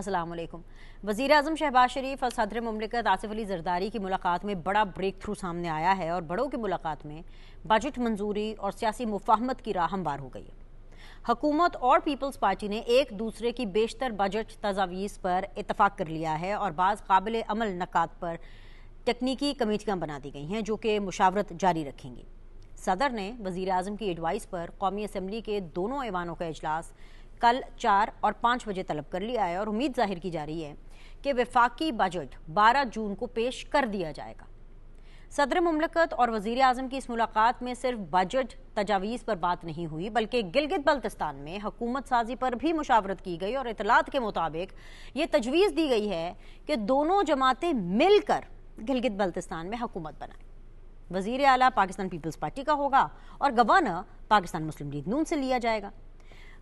अस्सलाम वालेकुम। वज़ीर आज़म शहबाज शरीफ और सदर मुमलिकत आसिफ अली ज़रदारी की मुलाकात में बड़ा ब्रेक थ्रू सामने आया है और बड़ों की मुलाकात में बजट मंजूरी और सियासी मुफाहमत की राह हमवार हो गई है। हुकूमत और पीपल्स पार्टी ने एक दूसरे की बेशतर बजट तजावीज़ पर इतफाक़ कर लिया है और बाज़ काबिल अमल नकात पर तकनीकी कमेटियाँ बना दी गई हैं जो कि मुशावरत जारी रखेंगी। सदर ने वज़ीर आज़म की एडवाइस पर कौमी असम्बली के दोनों ऐवानों का इजलास कल 4 और 5 बजे तलब कर लिया है और उम्मीद जाहिर की जा रही है कि वफाकी बजट 12 जून को पेश कर दिया जाएगा। सदर मुमलकत और वज़ीर आज़म की इस मुलाकात में सिर्फ बजट तजावीज़ पर बात नहीं हुई बल्कि गिलगित बल्तिस्तान में हुकूमत साजी पर भी मुशावरत की गई और इतलात के मुताबिक ये तजवीज़ दी गई है कि दोनों जमातें मिलकर गिलगित बल्तिस्तान में हुकूमत बनाएं। वज़ीर आला पाकिस्तान पीपल्स पार्टी का होगा और गवर्नर पाकिस्तान मुस्लिम लीग नून से लिया जाएगा।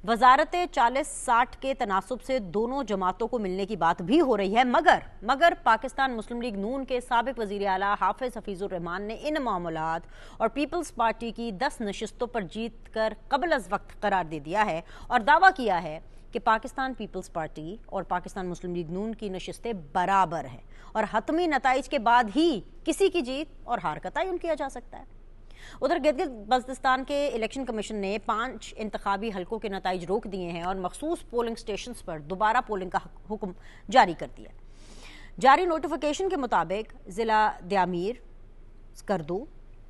वजारत 40-60 के तनासुब से दोनों जमातों को मिलने की बात भी हो रही है मगर पाकिस्तान मुस्लिम लीग नून के साबिक वज़ीर आला हाफिज हफीजुर रहमान ने इन मामलात और पीपल्स पार्टी की 10 नशिस्तों पर जीत कर कबल अज़ वक्त करार दे दिया है और दावा किया है कि पाकिस्तान पीपल्स पार्टी और पाकिस्तान मुस्लिम लीग नून की नशिस्तें बराबर हैं और हतमी नताइज के बाद ही किसी की जीत और हार का तयन किया जा सकता है। उधर गिलगित बल्तिस्तान के इलेक्शन कमीशन ने 5 इंतखाबी हलकों के नताइज रोक दिए हैं और मखसूस पोलिंग स्टेशंस पर दोबारा पोलिंग का हुक्म जारी कर दिया। जारी नोटिफिकेशन के मुताबिक ज़िला द्यामीर, स्कर्दू,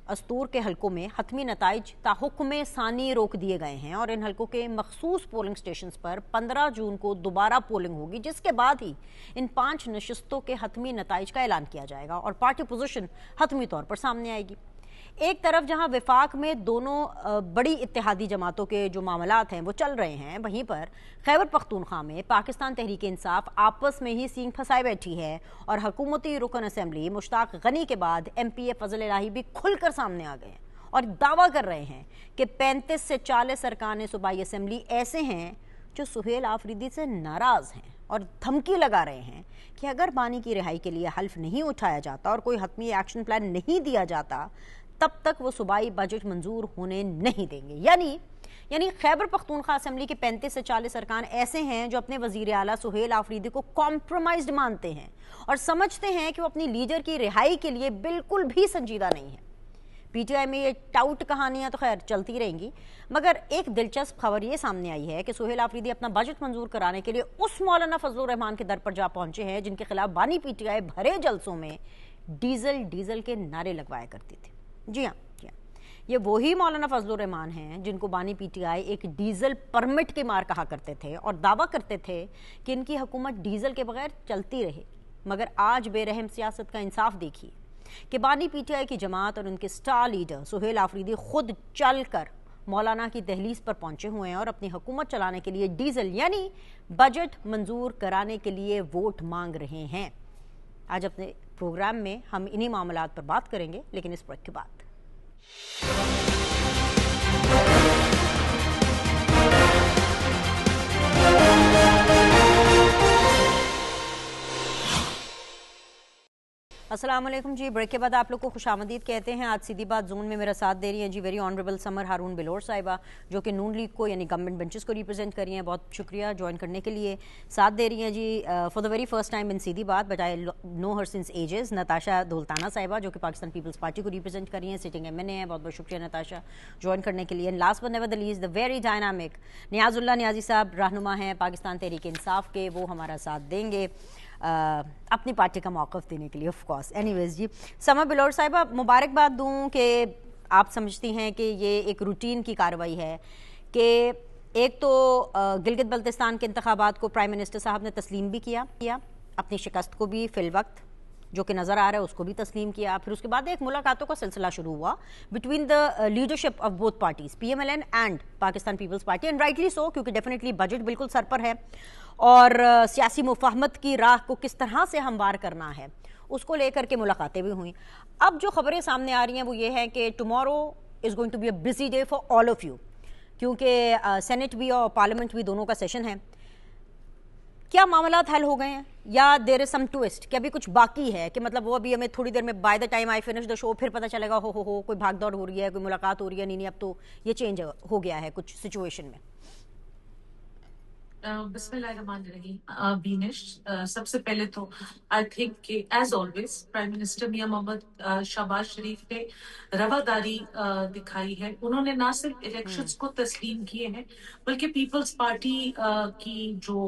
अस्तूर के हलकों में हतमी नताइज ताहुक्म सानी रोक दिए गए हैं और इन हलकों के मखसूस पोलिंग स्टेशंस पर 15 जून को दोबारा पोलिंग होगी जिसके बाद ही इन 5 नशिस्तों के हतमी नताइज का ऐलान किया जाएगा और पार्टी पोजीशन हतमी तौर पर सामने आएगी। एक तरफ जहां विफाक में दोनों बड़ी इत्तेहादी जमातों के जो मामलात हैं वो चल रहे हैं, वहीं पर खैबर पख्तूनख्वा में पाकिस्तान तहरीक इंसाफ आपस में ही सींग फंसाए बैठी है और हुकूमती रुकन असम्बली मुश्ताक गनी के बाद MPA फजल इलाही भी खुलकर सामने आ गए हैं और दावा कर रहे हैं कि 35 से 40 अरकान सूबाई असम्बली ऐसे हैं जो सुहेल आफरीदी से नाराज़ हैं और धमकी लगा रहे हैं कि अगर बानी की रिहाई के लिए हल्फ नहीं उठाया जाता और कोई हतमी एक्शन प्लान नहीं दिया जाता तब तक वो सूबाई बजट मंजूर होने नहीं देंगे। यानी खैबर पख्तूनख्वा असम्बली के 35 से 40 अरकान ऐसे हैं जो अपने वज़ीर आला सुहेल आफरीदी को कॉम्प्रोमाइज्ड मानते हैं और समझते हैं कि वो अपनी लीडर की रिहाई के लिए बिल्कुल भी संजीदा नहीं है। PTI में ये टाउट कहानियां तो खैर चलती रहेंगी मगर एक दिलचस्प खबर ये सामने आई है कि सुहेल आफरीदी अपना बजट मंजूर कराने के लिए उस मौलाना फजलुर रहमान के दर पर जा पहुंचे हैं जिनके खिलाफ बानी PTI भरे जलसों में डीजल के नारे लगवाया करती थी। जी हाँ, ये वही मौलाना फजलुर रहमान हैं जिनको बानी PTI एक डीजल परमिट के मार कहा करते थे और दावा करते थे कि इनकी हुकूमत डीजल के बगैर चलती रहेगी। मगर आज बेरहम सियासत का इंसाफ देखिए कि बानी PTI की जमात और उनके स्टार लीडर सुहेल आफरीदी खुद चल कर मौलाना की दहलीज पर पहुंचे हुए हैं और अपनी हुकूमत चलाने के लिए डीजल यानी बजट मंजूर कराने के लिए वोट मांग रहे हैं। आज अपने प्रोग्राम में हम इन्हीं मामलात पर बात करेंगे लेकिन इस ब्रेक के बाद। अस्सलाम वालेकुम जी। ब्रेक के बाद आप लोग को खुशामदीद कहते हैं। आज सीधी बात जोन में मेरा साथ दे रही हैं जी वेरी ऑनरेबल समर हारून बिलोर साहिबा जो कि नून लीग को यानी गवर्नमेंट बेंचेस को रिप्रेजेंट कर रही हैं। बहुत शुक्रिया ज्वाइन करने के लिए। साथ दे रही हैं जी for the very first time in Seedhi Baat but I know her since ages Natasha Daultana साहिबा जो कि पाकिस्तान पीपल्स पार्टी को रिप्रेजेंट कर रही हैं, सिटिंग MNA हैं। बहुत बहुत शुक्रिया नताशा ज्वाइन करने के लिए। Last but never the least the very dynamic Niazullah Niazi साहब रहनुमा हैं पाकिस्तान तहरीक इंसाफ के, वो हमारा साथ देंगे अपनी पार्टी का मौक़िफ़ देने के लिए ऑफ कोर्स। एनीवेज जी समर बिलोर साहिबा मुबारकबाद दूं कि आप समझती हैं कि ये एक रूटीन की कार्रवाई है कि एक तो गिलगित बल्तिस्तान के इंतखाबात को प्राइम मिनिस्टर साहब ने तस्लीम भी किया अपनी शिकस्त को भी फिल वक्त जो कि नज़र आ रहा है उसको भी तस्लीम किया। फिर उसके बाद एक मुलाकातों का सिलसिला शुरू हुआ between the leadership of both parties PMLN and Pakistan peoples Party and rightly so क्योंकि डेफिनेटली बजट बिल्कुल सर पर है और सियासी मुफाहमत की राह को किस तरह से हमवार करना है उसको लेकर के मुलाकातें भी हुई। अब जो खबरें सामने आ रही हैं वो ये है कि tomorrow is going to be a busy day for all of you क्योंकि सेनेट भी और पार्लियामेंट भी दोनों का सेशन है। क्या मामलात हल हो गए हैं या देयर इज सम ट्विस्ट कि अभी कुछ बाकी है कि मतलब वो अभी हमें थोड़ी देर में by the time I finish the show फिर पता चलेगा हो कोई भागदौड़ हो रही है, कोई मुलाकात हो रही है, नहीं अब तो ये चेंज हो गया है कुछ सिचुएशन में। बिस्मिल्लाहिर्रहमानिर्रहीम। बीनिश, सबसे पहले तो आई थिंक कि एज ऑलवेज प्राइम मिनिस्टर मियां मोहम्मद शहबाज शरीफ ने रवादारी दिखाई है। उन्होंने ना सिर्फ इलेक्शंस को तस्लीम किए हैं बल्कि पीपल्स पार्टी की जो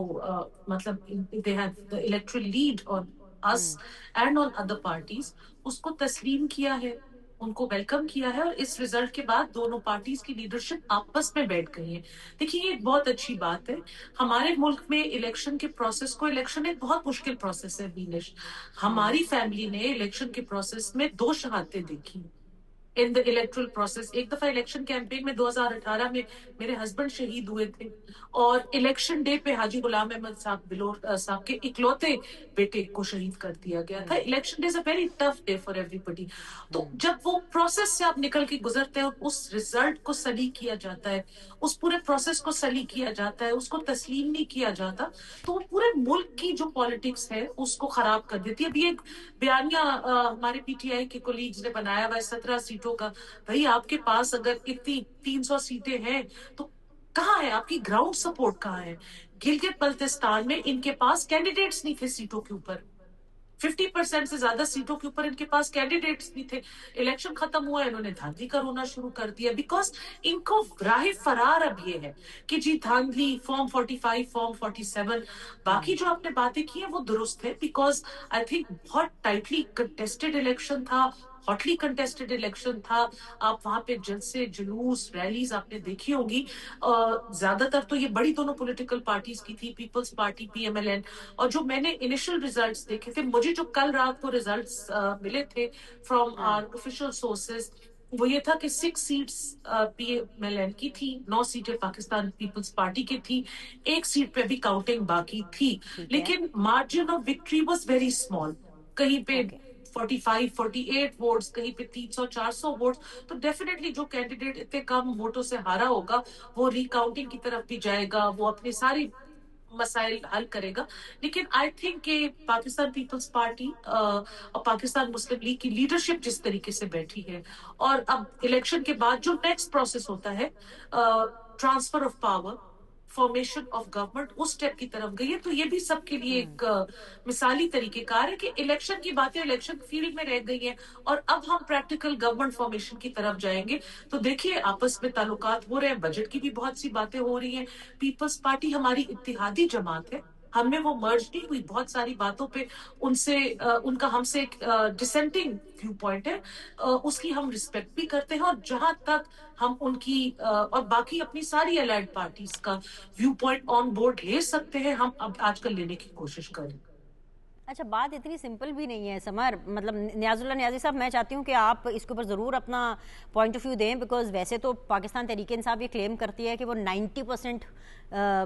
मतलब they have the electoral lead on us and on other parties, उसको तस्लीम किया है, उनको वेलकम किया है, और इस रिजल्ट के बाद दोनों पार्टीज की लीडरशिप आपस में बैठ गई है। देखिए, ये एक बहुत अच्छी बात है। हमारे मुल्क में इलेक्शन के प्रोसेस को, इलेक्शन एक बहुत मुश्किल प्रोसेस है बीनिश। हमारी फैमिली ने इलेक्शन के प्रोसेस में दो शहादतें देखी इन द इलेक्ट्रल प्रोसेस। एक दफा इलेक्शन कैंपेन में 2018 में मेरे हस्बैंड शहीद हुए थे, और इलेक्शन डे पे हाजी गुलाम अहमद साहब बिलोर साहब के इकलौते बेटे को शहीद कर दिया गया था। Election day is a very tough day for everybody. तो जब वो प्रोसेस से आप निकल के गुजरते हैं और उस रिजल्ट को सली किया जाता है, उस पूरे प्रोसेस को सली किया जाता है, उसको तस्लीम नहीं किया जाता, तो वो पूरे मुल्क की जो पॉलिटिक्स है उसको खराब कर देती है। अभी एक बयानिया हमारे पीटीआई के कोलीग्स ने बनाया हुआ है 17 सीटों का। भाई, आपके पास अगर इतनी 300 सीटें हैं तो कहाँ है आपकी ग्राउंड सपोर्ट? कहाँ है? गिलगित बल्तिस्तान में इनके पास कैंडिडेट्स नहीं थे सीटों के ऊपर। 50% से ज्यादा सीटों के ऊपर इनके पास कैंडिडेट्स नहीं थे। इलेक्शन खत्म हुआ, इन्होंने धांधली करना शुरू कर दिया, बिकॉज इनको राह फरार अब ये है कि जी धांधली, फॉर्म 45, फॉर्म 47। बाकी जो आपने बातें की है वो दुरुस्त है, बिकॉज आई थिंक बहुत टाइटली कंटेस्टेड इलेक्शन था, हॉटली कंटेस्टेड इलेक्शन था। आप वहां पे जलसे, जुलूस, रैलीज आपने देखी होंगी। ज्यादातर तो ये बड़ी दोनों पॉलिटिकल पार्टीज की थी, पीपल्स पार्टी, पीएमएलएन। और जो मैंने इनिशियल रिजल्ट्स देखे थे, मुझे जो कल रात को रिजल्ट्स मिले थे फ्रॉम आवर ऑफिशियल सोर्सेज, वो ये था कि 6 सीट्स पीएमएलएन की थी, 9 सीटें पाकिस्तान पीपल्स पार्टी की थी, 1 सीट पे भी काउंटिंग बाकी थी, लेकिन margin of victory was very small. कहीं पे 45, 48 वोट्स, कहीं पे 300, 400 वोट्स। तो डेफिनेटली जो कैंडिडेट इतने कम वोटों से हारा होगा वो रिकाउंटिंग की तरफ भी जाएगा, वो अपनी सारी मसाइल हल करेगा। लेकिन आई थिंक कि पाकिस्तान पीपल्स पार्टी और पाकिस्तान मुस्लिम लीग की लीडरशिप जिस तरीके से बैठी है, और अब इलेक्शन के बाद जो नेक्स्ट प्रोसेस होता है, transfer of power, formation of government, उस स्टेप की तरफ गई है। तो ये भी सबके लिए एक मिसाली तरीकेकार है कि इलेक्शन की बातें इलेक्शन फील्ड में रह गई हैं और अब हम प्रैक्टिकल गवर्नमेंट फॉर्मेशन की तरफ जाएंगे। तो देखिए, आपस में ताल्लुकात हो रहे हैं, बजट की भी बहुत सी बातें हो रही हैं। पीपल्स पार्टी हमारी इत्तेहादी जमात है, हमें वो मर्ज नहीं हुई। बहुत सारी बातों पे उनसे उनका हमसे एक डिसेंटिंग व्यू पॉइंट है, उसकी हम रिस्पेक्ट भी करते हैं। और जहां तक हम उनकी और बाकी अपनी सारी अलाइड पार्टीज का व्यू पॉइंट ऑन बोर्ड ले सकते हैं, हम अब आजकल लेने की कोशिश करें। अच्छा, बात इतनी सिंपल भी नहीं है समर। मतलब नियाजुल्लाह नियाजी साहब, मैं चाहती हूँ कि आप इसके ऊपर ज़रूर अपना पॉइंट ऑफ व्यू दें, बिकॉज वैसे तो पाकिस्तान तहरीक इंसाफ ये क्लेम करती है कि वो 90%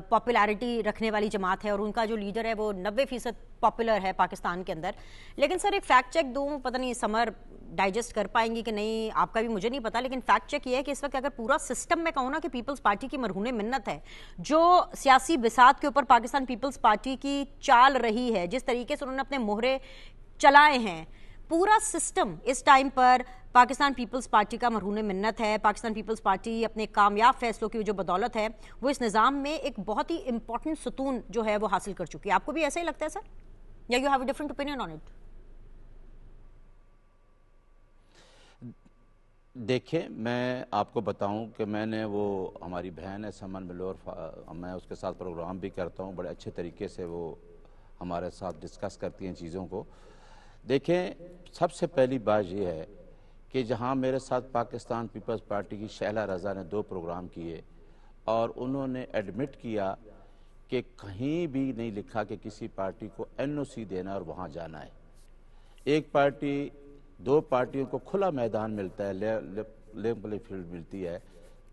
पॉपुलैरिटी रखने वाली जमात है और उनका जो लीडर है वो 90% पॉपुलर है पाकिस्तान के अंदर। लेकिन सर, एक फैक्ट चेक दूँ, पता नहीं समर डाइजेस्ट कर पाएंगी कि नहीं, आपका भी मुझे नहीं पता, लेकिन फैक्ट चेक ये है कि इस वक्त अगर पूरा सिस्टम में कहूँ ना कि पीपल्स पार्टी की मरहून मिन्नत है, जो सियासी बिसात के ऊपर पाकिस्तान पीपल्स पार्टी की चाल रही है, जिस तरीके से उन्होंने अपने मोहरे चलाए हैं, पूरा सिस्टम इस टाइम पर पाकिस्तान पीपल्स पार्टी का मरहून मिन्नत है। पाकिस्तान पीपल्स पार्टी अपने कामयाब फैसलों की जो बदौलत है वो इस निज़ाम में एक बहुत ही इंपॉर्टेंट सुतून जो है वो हासिल कर चुकी है। आपको भी ऐसा ही लगता है सर, या you have a different opinion on it? देखिए, मैं आपको बताऊं कि मैंने वो हमारी बहन है समन बिलोर, मैं उसके साथ प्रोग्राम भी करता हूं, बड़े अच्छे तरीके से वो हमारे साथ डिस्कस करती हैं चीज़ों को। देखें, सबसे पहली बात ये है कि जहां मेरे साथ पाकिस्तान पीपल्स पार्टी की शहला रज़ा ने 2 प्रोग्राम किए और उन्होंने एडमिट किया कि कहीं भी नहीं लिखा कि किसी पार्टी को एनओसी देना और वहाँ जाना है। एक पार्टी, 2 पार्टियों को खुला मैदान मिलता है, लेवल प्ले फील्ड मिलती है,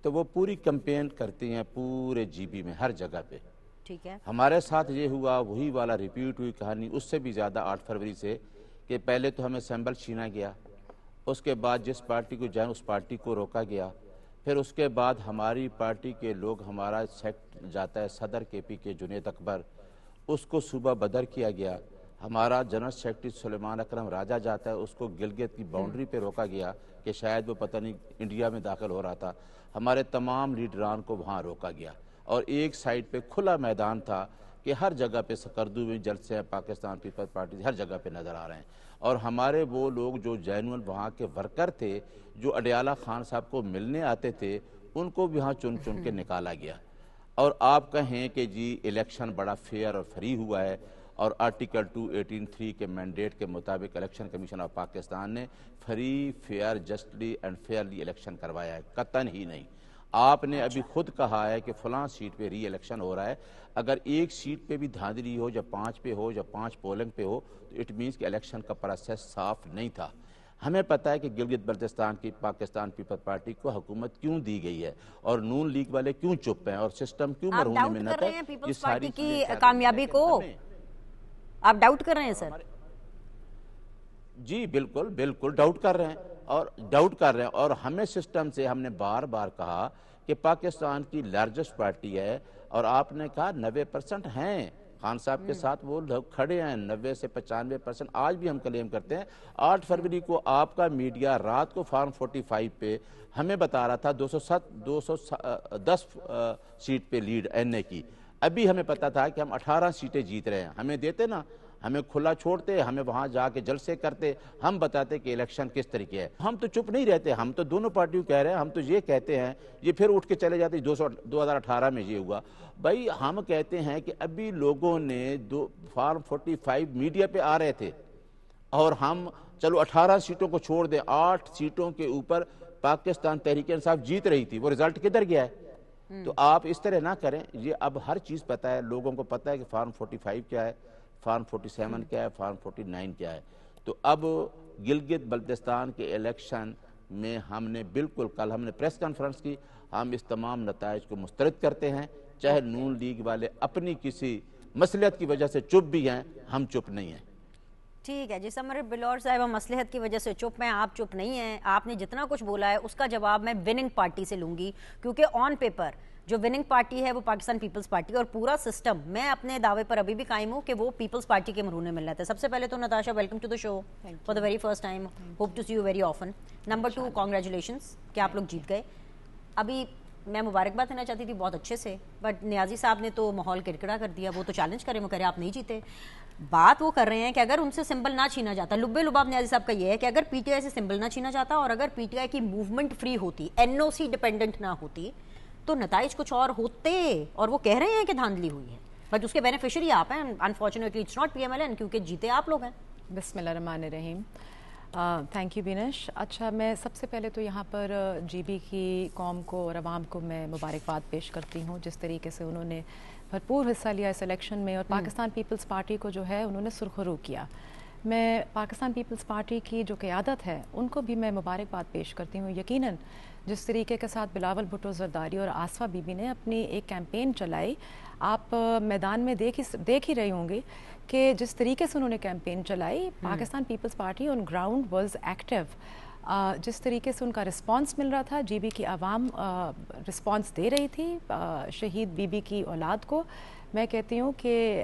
तो वो पूरी कैंपेन करती हैं पूरे जीबी में, हर जगह पे। ठीक है। हमारे साथ ये हुआ, वही वाला रिपीट हुई कहानी, उससे भी ज़्यादा 8 फरवरी से, कि पहले तो हमें सैंबल छीना गया, उसके बाद जिस पार्टी को जाए उस पार्टी को रोका गया, फिर उसके बाद हमारी पार्टी के लोग, हमारा सेक्ट जाता है सदर केपी के जुनेद अकबर, उसको सूबा बदर किया गया। हमारा जनरल सेक्रेटरी सुलेमान अकरम राजा जाता है, उसको गिलगित की बाउंड्री पे रोका गया कि शायद वो पता नहीं इंडिया में दाखिल हो रहा था। हमारे तमाम लीडरान को वहाँ रोका गया और एक साइड पे खुला मैदान था कि हर जगह पे सकरदू में जलसे हैं, पाकिस्तान पीपल्स पार्टी हर जगह पे नज़र आ रहे हैं। और हमारे वो लोग जो जेन्युइन वहाँ के वर्कर थे, जो अडियाला खान साहब को मिलने आते थे, उनको भी यहाँ चुन चुन के निकाला गया। और आप कहें कि जी इलेक्शन बड़ा फेयर और फ्री हुआ है, और आर्टिकल 218(3) के मैंडेट के मुताबिक इलेक्शन कमीशन ऑफ पाकिस्तान ने free, fair, justly and Fairlie election करवाया है, कतन ही नहीं। आपने अभी खुद कहा है कि फलां सीट पे री इलेक्शन हो रहा है। अगर एक सीट पे भी धांधली हो, जब 5 पे हो, जब 5 पोलिंग पे हो, तो इट मीन्स कि इलेक्शन का प्रोसेस साफ नहीं था। हमें पता है कि गिलगित बल्तिस्तान की पाकिस्तान पीपल्स पार्टी को हुकूमत क्यों दी गई है, और नून लीग वाले क्यों चुप हैं, और सिस्टम क्यों मरहून मिन्नत है। पीपल्स पार्टी की कामयाबी को आप डाउट कर रहे हैं सर? जी बिल्कुल बिल्कुल डाउट कर रहे हैं, और हमें सिस्टम से हमने बार बार कहा कि पाकिस्तान की लार्जेस्ट पार्टी है, और आपने कहा 90% हैं खान साहब के साथ वो लोग खड़े हैं, 90 से 95% आज भी हम क्लेम करते हैं। 8 फरवरी को आपका मीडिया रात को फार्म 45 पे हमें बता रहा था 210 सीट पे लीड एनए की। अभी हमें पता था कि हम 18 सीटें जीत रहे हैं। हमें देते ना, हमें खुला छोड़ते, हमें वहां जाके जलसे करते, हम बताते कि इलेक्शन किस तरीके है। हम तो चुप नहीं रहते, हम तो दोनों पार्टियों कह रहे हैं, हम तो ये कहते हैं, ये फिर उठ के चले जाते 2018 में ये हुआ। भाई हम कहते हैं कि अभी लोगों ने फार्म 45 मीडिया पे आ रहे थे, और हम चलो 18 सीटों को छोड़ दें, 8 सीटों के ऊपर पाकिस्तान तहरीक इंसाफ जीत रही थी, वो रिजल्ट किधर गया है? तो आप इस तरह ना करें। ये अब हर चीज़ पता है, लोगों को पता है कि फार्म 45 क्या है, फार्म 47 क्या है, फार्म 49 क्या है। तो अब गिलगित बल्तिस्तान के इलेक्शन में हमने बिल्कुल, कल हमने प्रेस कॉन्फ्रेंस की, हम इस तमाम नताइज को मुस्तरद करते हैं। चाहे नून लीग वाले अपनी किसी मसलियत की वजह से चुप भी हैं, हम चुप नहीं हैं। ठीक है जी, समर बिलौर साहब, मसलहत की वजह से चुप हैं, आप चुप नहीं हैं। आपने जितना कुछ बोला है उसका जवाब मैं विनिंग पार्टी से लूंगी, क्योंकि ऑन पेपर जो विनिंग पार्टी है वो पाकिस्तान पीपल्स पार्टी, और पूरा सिस्टम, मैं अपने दावे पर अभी भी कायम हूँ कि वो पीपल्स पार्टी के मरूने मिल रहे थे। सबसे पहले तो Natasha, welcome to the show for the very first time, hope to see you very often. Number 2, congratulations कि आप लोग जीत गए। अभी मैं मुबारकबाद देना चाहती थी बहुत अच्छे से, बट नियाजी साहब ने तो माहौल किरकिरा कर दिया। वो तो चैलेंज करें, वो कह रहे आप नहीं जीते। बात वो कर रहे हैं कि अगर उनसे सिंबल ना छीना जाता, लुब्बे लुबाब नियाजी साहब का ये है कि अगर पीटीआई से सिंबल ना छीना जाता, और अगर पीटीआई की मूवमेंट फ्री होती, एनओसी डिपेंडेंट ना होती, तो नताइज कुछ और होते। और वो कह रहे हैं कि धांधली हुई है, बट उसके बेनिफिशियरी आप हैं। अनफॉर्चुनेटली इट्स नॉट पीएमएलएन, क्योंकि जीते आप लोग हैं। बिस्मिल्लाहिर्रहमानिर्रहीम। Thank you Binish. अच्छा, मैं सबसे पहले तो यहाँ पर जीबी की कौम को और आवाम को मैं मुबारकबाद पेश करती हूँ, जिस तरीके से उन्होंने भरपूर हिस्सा लिया इस इलेक्शन में, और पाकिस्तान पीपल्स पार्टी को जो है उन्होंने सुरखरू किया। मैं पाकिस्तान पीपल्स पार्टी की जो क़यादत है उनको भी मैं मुबारकबाद पेश करती हूँ। यकीनन जिस तरीके के साथ बिलावल भुट्टो ज़रदारी और आसफा बीबी ने अपनी एक कैंपेन चलाई, आप मैदान में देख ही रही होंगी कि जिस तरीके से उन्होंने कैंपेन चलाई, Pakistan peoples Party on ground was active. जिस तरीके से उनका रिस्पांस मिल रहा था, जीबी की आवाम रिस्पांस दे रही थी शहीद बीबी की औलाद को। मैं कहती हूँ कि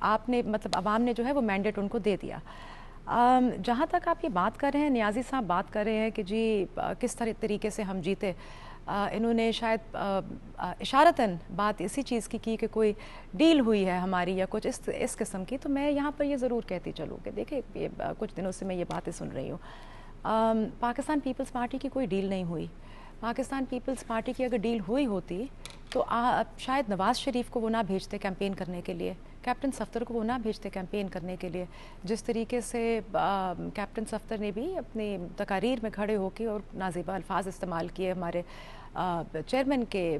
आपने, मतलब आवाम ने जो है वो मैंडेट उनको दे दिया। जहाँ तक आप ये बात कर रहे हैं, नियाजी साहब बात कर रहे हैं कि जी किस तरीके से हम जीते, इन्होंने शायद इशारतन बात इसी चीज़ की कि कोई डील हुई है हमारी या कुछ इस किस्म की। तो मैं यहाँ पर ये ज़रूर कहती चलूँ कि देखिए, कुछ दिनों से मैं ये बातें सुन रही हूँ। पाकिस्तान पीपल्स पार्टी की कोई डील नहीं हुई। पाकिस्तान पीपल्स पार्टी की अगर डील हुई होती तो शायद नवाज़ शरीफ को वो ना भेजते कैंपेन करने के लिए, कैप्टन सफ्तर को वो ना भेजते कैंपेन करने के लिए। जिस तरीके से कैप्टन सफ्तर ने भी अपनी तकारीर में खड़े होकर और नाज़िबा अल्फाज इस्तेमाल किए हमारे चेयरमैन के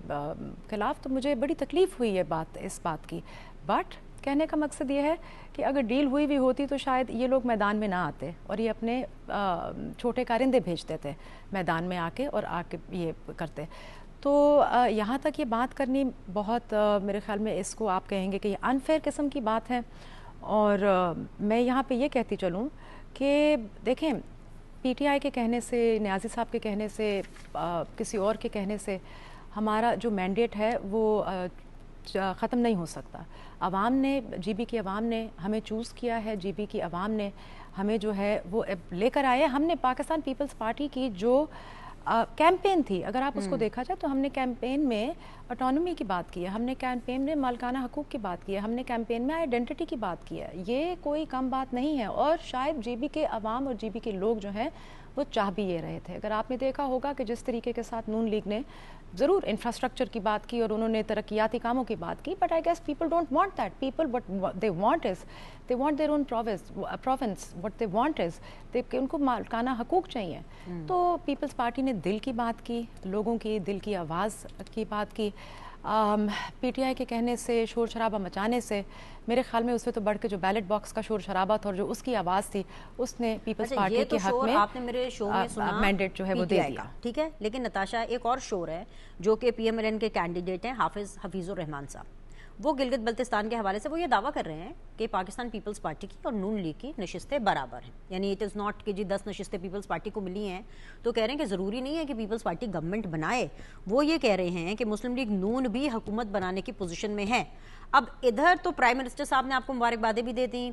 ख़िलाफ़, तो मुझे बड़ी तकलीफ़ हुई है इस बात की। बट कहने का मकसद ये है कि अगर डील हुई भी होती तो शायद ये लोग मैदान में ना आते, और ये अपने छोटे कारिंदे भेजते थे मैदान में आके और आके ये करते। तो यहाँ तक ये बात करनी बहुत मेरे ख्याल में इसको आप कहेंगे कि ये अनफेयर किस्म की बात है। और मैं यहाँ पे ये कहती चलूँ कि देखें, पीटीआई के कहने से, नियाजी साहब के कहने से, किसी और के कहने से हमारा जो मैंडेट है वो ख़त्म नहीं हो सकता। आवाम ने, जीबी की आवाम ने हमें चूज़ किया है, जीबी की आवाम ने हमें जो है वो लेकर आए। हमने पाकिस्तान पीपल्स पार्टी की जो कैंपेन थी, अगर आप उसको देखा जाए तो हमने कैंपेन में ऑटोनॉमी की बात की है, हमने कैंपेन में मालिकाना हकूक़ की बात की है, हमने कैंपेन में आइडेंटिटी की बात की है। ये कोई कम बात नहीं है और शायद जीबी के अवाम और जीबी के लोग जो हैं वो चाह भी ये रहे थे। अगर आपने देखा होगा कि जिस तरीके के साथ नून लीग ने ज़रूर इंफ्रास्ट्रक्चर की बात की और उन्होंने तरक्याती कामों की बात की, but I guess people don't want that. People what they want is they want their own province, what they want is उनको मालिकाना हकूक़ चाहिए। तो पीपल्स पार्टी ने दिल की बात की, लोगों की दिल की आवाज़ की बात की। पीटीआई के कहने से, शोर शराबा मचाने से, मेरे ख्याल में उससे तो बढ़ के जो बैलेट बॉक्स का शोर शराबा था और जो उसकी आवाज़ थी उसने पीपल्स पार्टी के हक में आपने मेरे शो में सुना मैंडेट जो है वो दे दिया। ठीक है, लेकिन नताशा एक और शोर है जो कि पीएमएलएन के कैंडिडेट हैं हफीजुर रहमान साहब, वो गिलगित बल्तिस्तान के हवाले से वो ये दावा कर रहे हैं कि पाकिस्तान पीपल्स पार्टी की और नून लीग की नशिस्तें बराबर हैं। यानी इट इज़ नॉट कि जी 10 नशिस्तें पीपल्स पार्टी को मिली हैं तो कह रहे हैं कि ज़रूरी नहीं है कि पीपल्स पार्टी गवर्नमेंट बनाए। वो ये कह रहे हैं कि मुस्लिम लीग नून भी हुकूमत बनाने की पोजीशन में है। अब इधर तो प्राइम मिनिस्टर साहब ने आपको मुबारकबादें भी दे दी,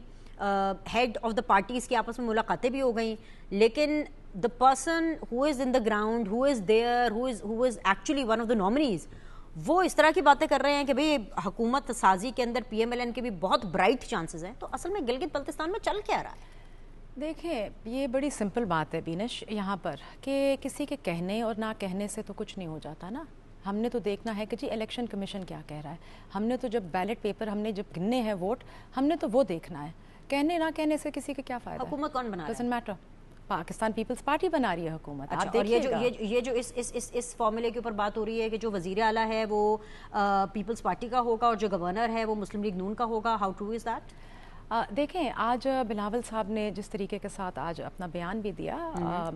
हेड ऑफ द पार्टीज़ की आपस में मुलाकातें भी हो गई, लेकिन the person who is in the ground, who is there, who is actually one of the nominees, वो इस तरह की बातें कर रहे हैं कि भाई हुकूमत साजी के अंदर पीएमएलएन के भी बहुत ब्राइट चांसेस हैं। तो असल में गिलगित बल्तिस्तान में चल क्या रहा है? देखें, ये बड़ी सिंपल बात है बीनश यहाँ पर कि किसी के कहने और ना कहने से तो कुछ नहीं हो जाता ना। हमने तो देखना है कि जी इलेक्शन कमीशन क्या कह रहा है। हमने तो जब बैलेट पेपर हमने जब गिनने हैं वोट, हमने तो वो देखना है। कहने ना कहने से किसी का क्या फ़ायदा? हुकूमत कौन बना रहा है? Doesn't matter. Pakistan peoples Party बना रही है हुकूमत। अच्छा, आप और देखिएगा ये जो इस फॉर्मूले के ऊपर बात हो रही है कि जो वज़ीर आला है वो पीपल्स पार्टी का होगा और जो गवर्नर है वो मुस्लिम लीग नून का होगा, हाउ ट्रू इज़ दैट? देखें, आज बिलावल साहब ने जिस तरीके के साथ आज अपना बयान भी दिया,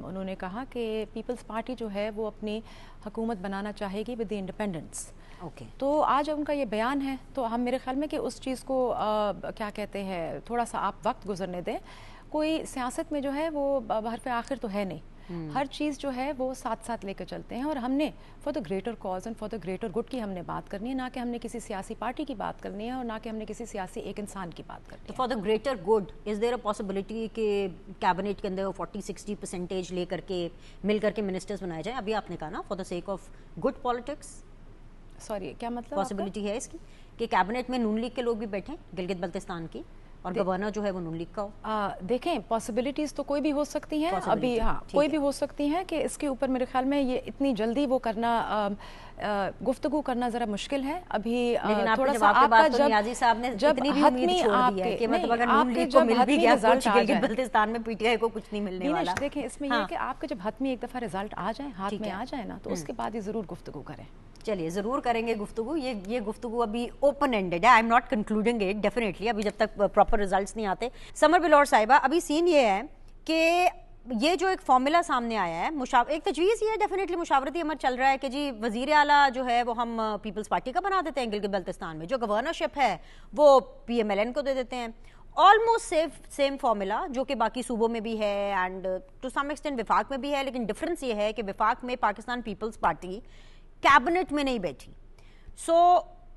उन्होंने कहा कि पीपल्स पार्टी जो है वो अपनी हुकूमत बनाना चाहेगी विद द इंडिपेंडेंस। ओके, तो आज उनका ये बयान है तो हम मेरे ख्याल में कि उस चीज़ को क्या कहते हैं, थोड़ा सा आप वक्त गुजरने दें। कोई सियासत में जो है वो हरफ आखिर तो है नहीं, हर चीज़ जो है वो साथ साथ लेकर चलते हैं और हमने for the greater cause and for the greater good की हमने बात करनी है, ना कि हमने किसी सियासी पार्टी की बात करनी है और ना कि हमने किसी सियासी एक इंसान की बात करनी है। तो for the greater good is there a possibility कि कैबिनेट के अंदर वो 40-60% ले करके मिल करके मिनिस्टर्स बनाए जाए? अभी आपने कहा ना for the sake of good politics. Sorry, क्या मतलब? पॉसिबिलिटी है इसकी कि कैबिनेट में नून लीग के लोग भी बैठें गिलगित बल्तिस्तान की और गवर्नर जो है वो नून लीग का हो? देखें, पॉसिबिलिटीज़ तो कोई भी हो सकती हैं अभी, हाँ कोई भी हो सकती हैं कि इसके ऊपर मेरे ख्याल में ये इतनी जल्दी वो करना गुफ्तगू करना ज़रा मुश्किल है अभी। थोड़ा सा आपका जब नियाज़ी साहब ने इतनी भी उम्मीद छोड़ दी है कि मतलब अगर नून लीग को मिल भी गया कुछ गिलगित बल्तिस्तान में पीटीआई को कुछ नहीं मिलने वाला। देखें, इसमें यह है कि आपके जब हतमी एक दफ़ा रिजल्ट आ जाए, हाथ में आ जाए ना, तो उसके बाद ये ज़रूर गुफ्तगू करें। चलिए, ज़रूर करेंगे गुफ्तगू। ये गुफ्तगू अभी ओपन एंडेड है, I am not concluding it definitely, अभी जब तक प्रॉपर रिजल्ट्स नहीं आते। समर बिलौर साहिबा, अभी सीन ये है कि ये जो एक फॉर्मूला सामने आया है, एक तजवीज़ ये डेफिनेटली मुशावरती अमल चल रहा है कि जी वज़ीर आला जो है वो हम पीपल्स पार्टी का बना देते हैं गिलगित बल्तिस्तान में, जो गवर्नरशिप है वो पीएमएलएन को दे देते हैं। ऑलमोस्ट सेम फार्मूला जो कि बाकी सूबों में भी है एंड टू सम एक्सटेंट विफाक में भी है, लेकिन डिफरेंस ये है कि विफाक में पाकिस्तान पीपल्स पार्टी कैबिनेट में नहीं बैठी।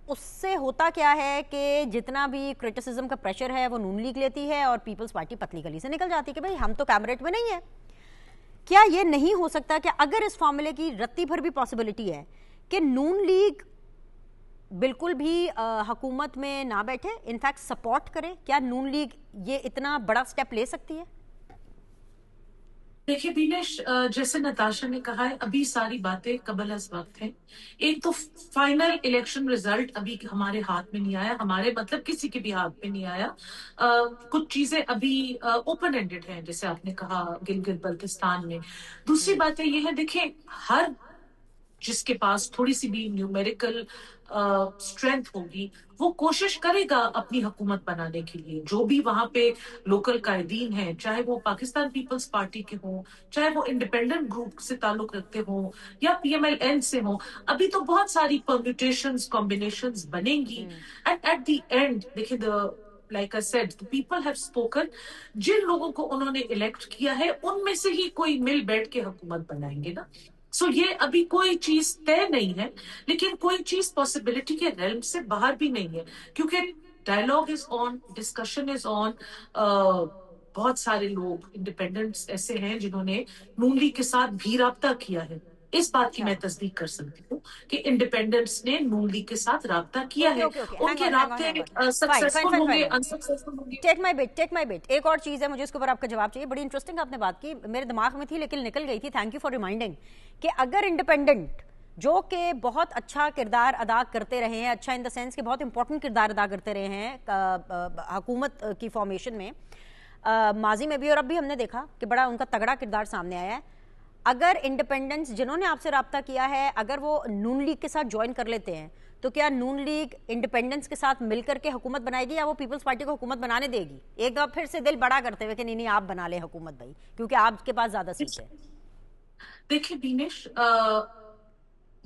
उससे होता क्या है कि जितना भी क्रिटिसिज्म का प्रेशर है वो नून लीग लेती है और पीपल्स पार्टी पतली गली से निकल जाती है कि भाई हम तो कैबिनेट में नहीं है। क्या ये नहीं हो सकता कि अगर इस फॉर्मूले की रत्ती भर भी पॉसिबिलिटी है कि नून लीग बिल्कुल भी हुकूमत में ना बैठे, इनफैक्ट सपोर्ट करे, क्या नून लीग ये इतना बड़ा स्टेप ले सकती है? देखिए बीनेश, जैसे नताशा ने कहा है, अभी सारी बातें कबल अज़ वक्त हैं। एक तो फाइनल इलेक्शन रिजल्ट अभी हमारे हाथ में नहीं आया, हमारे मतलब किसी के भी हाथ में नहीं आया। कुछ चीजें अभी ओपन एंडेड हैं, जैसे आपने कहा गिलगित बल्तिस्तान में। दूसरी बात ये है, देखिए हर जिसके पास थोड़ी सी भी न्यूमेरिकल स्ट्रेंथ होगी वो कोशिश करेगा अपनी हुकूमत बनाने के लिए। जो भी वहां पे लोकल कायदीन हैं, चाहे वो पाकिस्तान पीपल्स पार्टी के हों, चाहे वो इंडिपेंडेंट ग्रुप से ताल्लुक रखते हों या पीएमएलएन से हों, अभी तो बहुत सारी परम्यूटेशंस, कॉम्बिनेशंस बनेंगी। एंड एट द एंड देखिए, like I said, the people have spoken। जिन लोगों को उन्होंने इलेक्ट किया है उनमें से ही कोई मिल बैठ के हुकूमत बनाएंगे ना। ये अभी कोई चीज तय नहीं है, लेकिन कोई चीज पॉसिबिलिटी के रेल्म से बाहर भी नहीं है, क्योंकि dialogue is on, discussion is on. बहुत सारे लोग इंडिपेंडेंट्स ऐसे हैं जिन्होंने नून लीग के साथ भी राब्ता किया है इस बात की मैं तस्दीक कर सकती हूँ कि इंडिपेंडेंट्स ने नून लीग के साथ राब्ता किया है, उनके राब्ते सक्सेसफुल होंगे अनसक्सेसफुल होंगे। Take my bit. एक और चीज़ है, मुझे इसके ऊपर आपका जवाब चाहिए। बड़ी इंटरेस्टिंग आपने बात की, मेरे दिमाग में थी लेकिन निकल गई थी। थैंक यू फॉर रिमाइंडिंग कि अगर इंडिपेंडेंट जो कि बहुत अच्छा किरदार अदा करते रहे हैं, अच्छा इन द सेंस कि बहुत इंपॉर्टेंट किरदार अदा करते रहे हैं हुकूमत की फॉर्मेशन में, माजी में भी और अब भी हमने देखा कि बड़ा उनका तगड़ा किरदार सामने आया है। अगर इंडिपेंडेंट्स जिन्होंने आपसे रब्ता किया है अगर वो नून लीग के साथ ज्वाइन कर लेते हैं तो क्या नून लीग इंडिपेंडेंट्स के साथ मिलकर के हुकूमत बनाएगी या वो पीपल्स पार्टी को हुकूमत बनाने देगी? एक बार फिर से दिल बड़ा करते हुए कि नहीं आप बना ले हुकूमत भाई, क्योंकि आपके पास ज्यादा सीट है। देखिए बीनेश,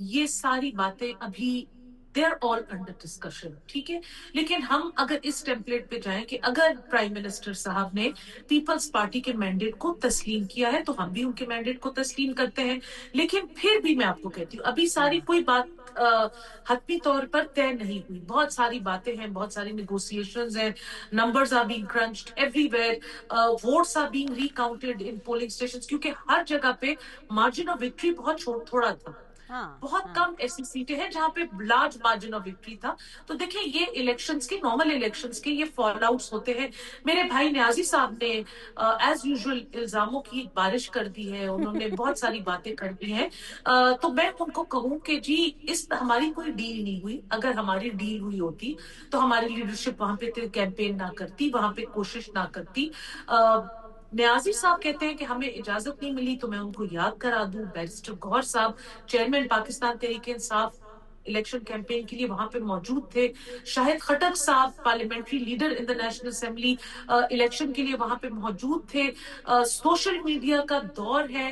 ये सारी बातें अभी they are all under discussion, ठीक है। लेकिन हम अगर इस टेम्पलेट पे जाएं कि अगर प्राइम मिनिस्टर साहब ने पीपल्स पार्टी के मैंडेट को तस्लीम किया है तो हम भी उनके मैंडेट को तस्लीम करते हैं। लेकिन फिर भी मैं आपको कहती हूँ अभी सारी कोई बात हतमी तौर पर तय नहीं हुई। बहुत सारी बातें हैं, बहुत सारी नेगोशिएशंस हैं, numbers are being crunched everywhere, votes are being recounted in polling stations, क्योंकि हर जगह पे मार्जिन ऑफ विक्ट्री बहुत थोड़ा था। बहुत कम ऐसी सीटें हैं जहां पे लार्ज मार्जिन ऑफ विक्ट्री था। तो देखिए ये इलेक्शंस के, नॉर्मल इलेक्शंस के ये फॉल आउट्स होते हैं। मेरे भाई न्याजी साहब ने एज यूजुअल इल्जामों की बारिश कर दी है, उन्होंने बहुत सारी बातें कर दी हैं। तो मैं उनको कहूं कि जी इस हमारी कोई डील नहीं हुई। अगर हमारी डील हुई होती तो हमारी लीडरशिप वहां पे कैंपेन ना करती, वहां पे कोशिश ना करती। न्याजी साहब कहते हैं कि हमें इजाजत नहीं मिली, तो मैं उनको याद करा दूं बैरिस्टर गौहर साहब chairman Pakistan Tehreek Insaf election campaign के लिए वहां पे मौजूद थे। शाहिद खटक साहब parliamentary leader in the national assembly election के लिए वहां पे मौजूद थे। सोशल मीडिया का दौर है,